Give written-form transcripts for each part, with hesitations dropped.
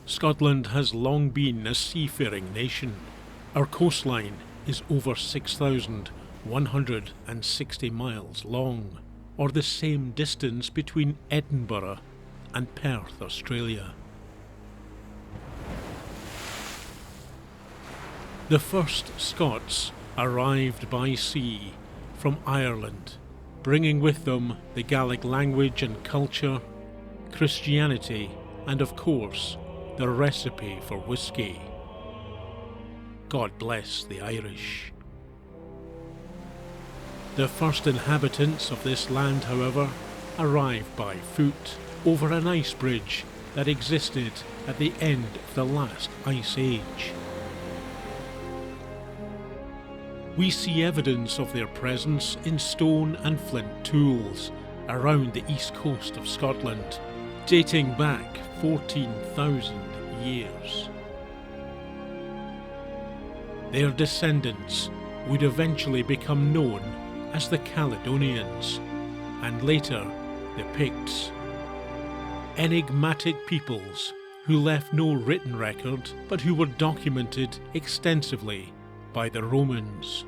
Scotland has long been a seafaring nation. Our coastline is over 6,160 miles long, or the same distance between Edinburgh and Perth, Australia. The first Scots arrived by sea from Ireland, bringing with them the Gaelic language and culture, Christianity, and of course, the recipe for whiskey. God bless the Irish. The first inhabitants of this land, however, arrived by foot over an ice bridge that existed at the end of the last ice age. We see evidence of their presence in stone and flint tools around the east coast of Scotland, dating back 14,000 years. Their descendants would eventually become known as the Caledonians, and later the Picts. Enigmatic peoples who left no written record, but who were documented extensively by the Romans.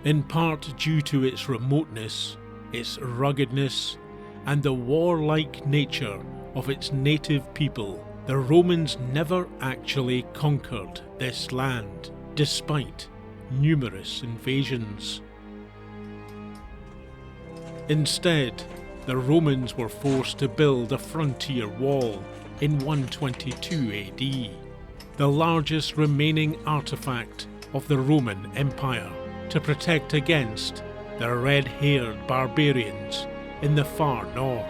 In part due to its remoteness, its ruggedness, and the warlike nature of its native people, the Romans never actually conquered this land, despite numerous invasions. Instead, the Romans were forced to build a frontier wall in 122 AD, the largest remaining artifact of the Roman Empire, to protect against the red-haired barbarians in the far north.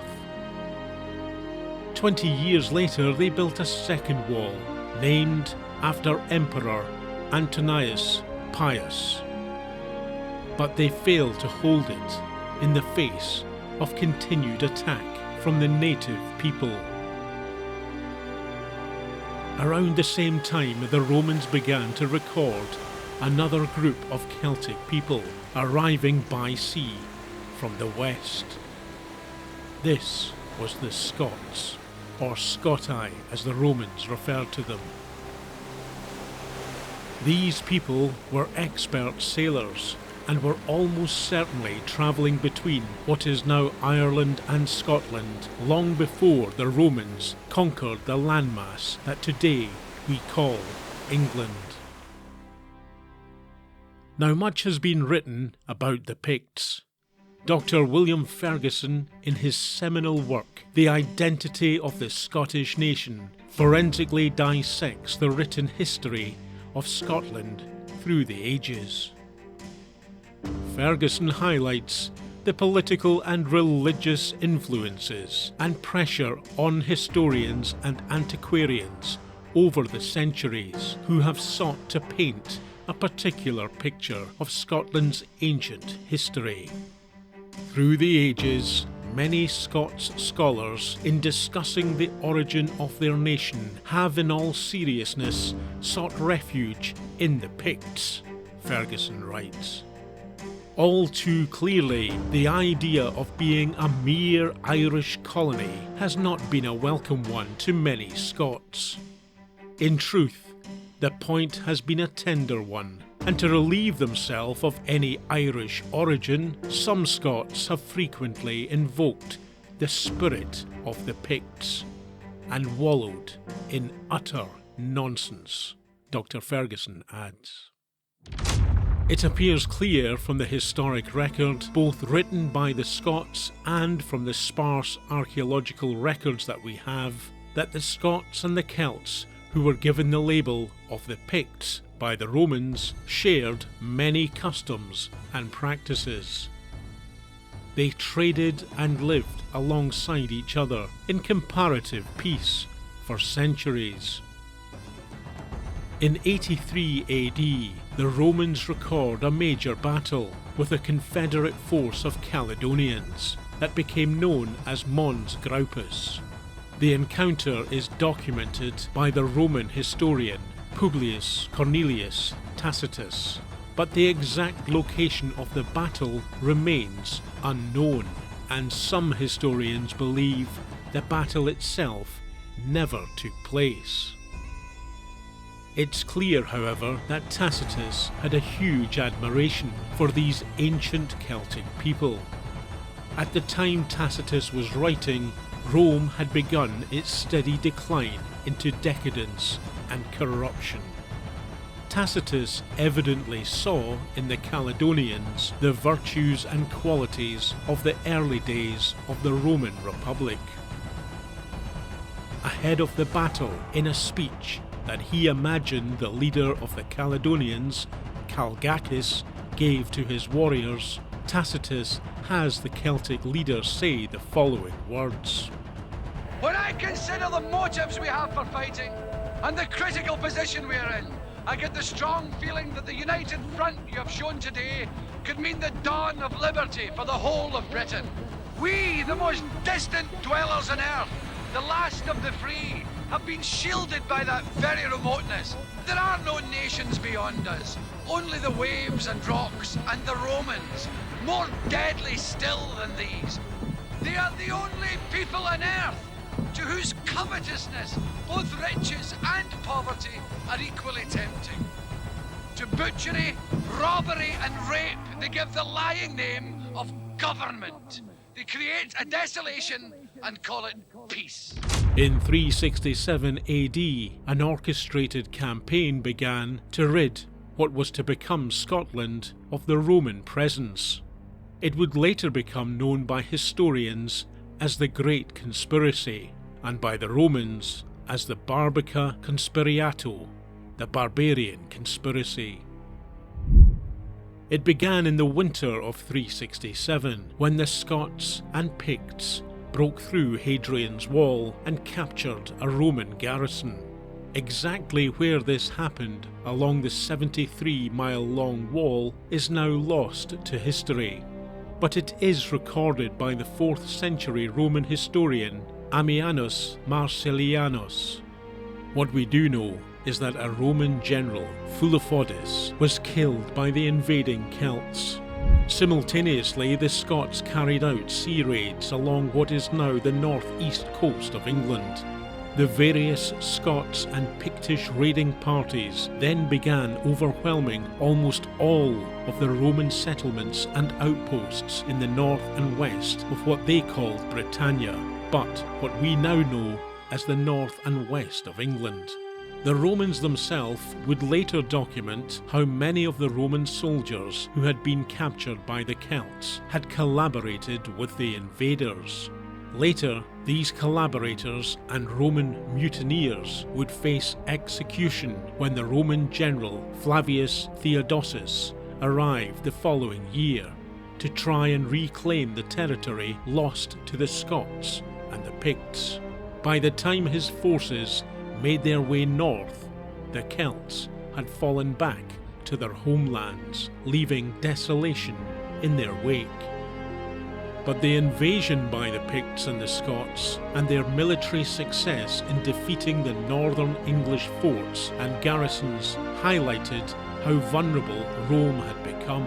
20 years later, they built a second wall, named after Emperor Antonius Pius. But they failed to hold it in the face of continued attack from the native people. Around the same time, the Romans began to record another group of Celtic people arriving by sea from the west. This was the Scots, or Scoti as the Romans referred to them. These people were expert sailors and were almost certainly travelling between what is now Ireland and Scotland long before the Romans conquered the landmass that today we call England. Now, much has been written about the Picts. Dr. William Ferguson, in his seminal work, The Identity of the Scottish Nation, forensically dissects the written history of Scotland through the ages. Ferguson highlights the political and religious influences and pressure on historians and antiquarians over the centuries who have sought to paint a particular picture of Scotland's ancient history. Through the ages, many Scots scholars, in discussing the origin of their nation, have in all seriousness sought refuge in the Picts, Ferguson writes. All too clearly, the idea of being a mere Irish colony has not been a welcome one to many Scots. In truth, the point has been a tender one, and to relieve themselves of any Irish origin, some Scots have frequently invoked the spirit of the Picts and wallowed in utter nonsense, Dr. Ferguson adds. It appears clear from the historic record, both written by the Scots and from the sparse archaeological records that we have, that the Scots and the Celts, who were given the label of the Picts by the Romans, shared many customs and practices. They traded and lived alongside each other in comparative peace for centuries. In 83 AD, the Romans record a major battle with a confederate force of Caledonians that became known as Mons Graupus. The encounter is documented by the Roman historian Publius Cornelius Tacitus, but the exact location of the battle remains unknown, and some historians believe the battle itself never took place. It's clear, however, that Tacitus had a huge admiration for these ancient Celtic people. At the time Tacitus was writing, Rome had begun its steady decline into decadence and corruption. Tacitus evidently saw in the Caledonians the virtues and qualities of the early days of the Roman Republic. Ahead of the battle, in a speech that he imagined the leader of the Caledonians, Calgacus, gave to his warriors, Tacitus has the Celtic leader say the following words. When I consider the motives we have for fighting and the critical position we are in, I get the strong feeling that the united front you have shown today could mean the dawn of liberty for the whole of Britain. We, the most distant dwellers on earth, the last of the free, have been shielded by that very remoteness. There are no nations beyond us, only the waves and rocks and the Romans, more deadly still than these. They are the only people on earth to whose covetousness both riches and poverty are equally tempting. To butchery, robbery and rape they give the lying name of government. They create a desolation and call it peace. In 367 AD, an orchestrated campaign began to rid what was to become Scotland of the Roman presence. It would later become known by historians as the Great Conspiracy, and by the Romans as the Barbaca Conspiriato, the Barbarian Conspiracy. It began in the winter of 367, when the Scots and Picts broke through Hadrian's Wall and captured a Roman garrison. Exactly where this happened along the 73-mile-long wall is now lost to history, but it is recorded by the 4th century Roman historian Ammianus Marcellianus. What we do know is that a Roman general, Philophodus, was killed by the invading Celts. Simultaneously, the Scots carried out sea raids along what is now the northeast coast of England. The various Scots and Pictish raiding parties then began overwhelming almost all of the Roman settlements and outposts in the north and west of what they called Britannia, but what we now know as the north and west of England. The Romans themselves would later document how many of the Roman soldiers who had been captured by the Celts had collaborated with the invaders. Later, these collaborators and Roman mutineers would face execution when the Roman general Flavius Theodosius arrived the following year to try and reclaim the territory lost to the Scots and the Picts. By the time his forces made their way north, the Celts had fallen back to their homelands, leaving desolation in their wake. But the invasion by the Picts and the Scots, and their military success in defeating the northern English forts and garrisons, highlighted how vulnerable Rome had become.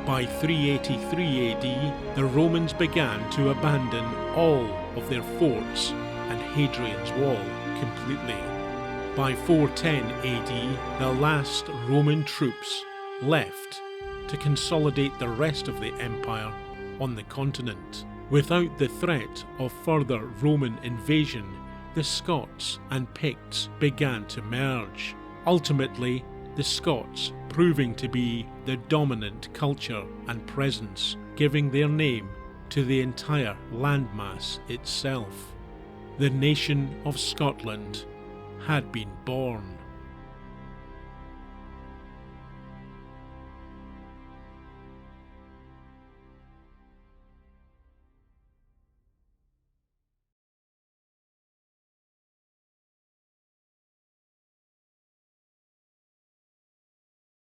By 383 AD, the Romans began to abandon all of their forts and Hadrian's Wall completely. By 410 AD, the last Roman troops left to consolidate the rest of the empire on the continent. Without the threat of further Roman invasion, the Scots and Picts began to merge, ultimately the Scots proving to be the dominant culture and presence, giving their name to the entire landmass itself. The nation of Scotland had been born.